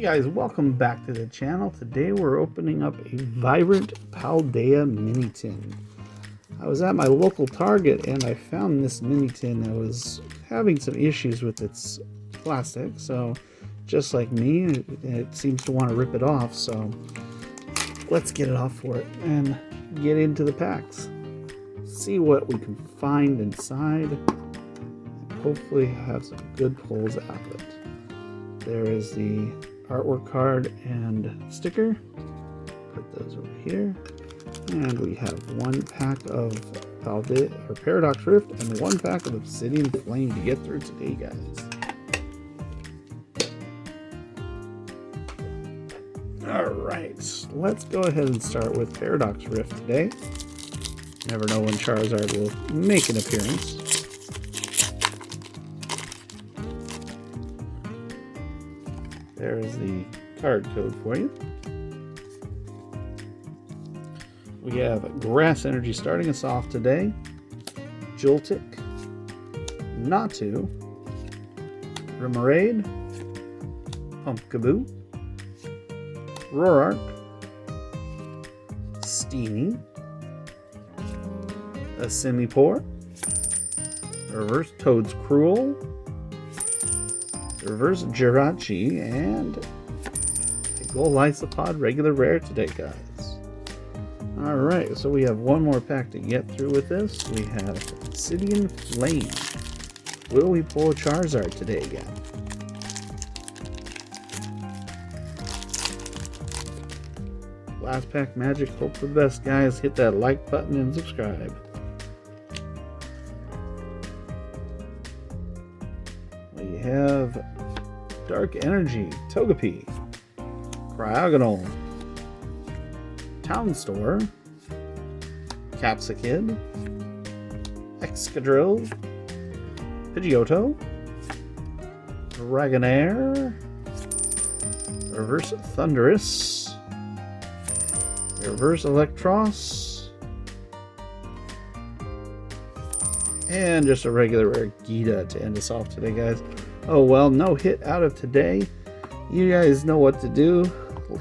Hey guys, welcome back to the channel. Today we're opening up a Vibrant Paldea mini tin. I was at my local Target and I found this mini tin that was having some issues with its plastic, so just like me, it seems to want to rip it off, so let's get it off for it and get into the packs. See what we can find inside and hopefully have some good pulls out of it. There is the artwork card and sticker. Put those over here. And we have one pack of Paldea or Paradox Rift and one pack of Obsidian Flame to get through today, guys. Alright, let's go ahead and start with Paradox Rift today. Never know when Charizard will make an appearance. There's the card code for you. We have Grass Energy starting us off today. Joltik, Natu, Remoraid, Pumpkaboo, Roark, Steamy, a Simipour, Reverse Toad's Cruel, Reverse Jirachi, and a Gold Isopod regular rare today, guys. Alright, so we have one more pack to get through with this. We have Obsidian Flame. Will we pull a Charizard today again? Last pack magic. Hope for the best, guys. Hit that like button and subscribe. We have Dark Energy, Togepi, Cryogonal, Town Store, Capsakid, Excadrill, Pidgeotto, Dragonair, Reverse Thundurus, Reverse Electros, and just a regular rare Gita to end us off today, guys. Oh well, no hit out of today. You guys know what to do.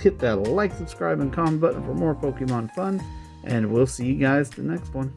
Hit that like, subscribe, and comment button for more Pokemon fun, and we'll see you guys the next one.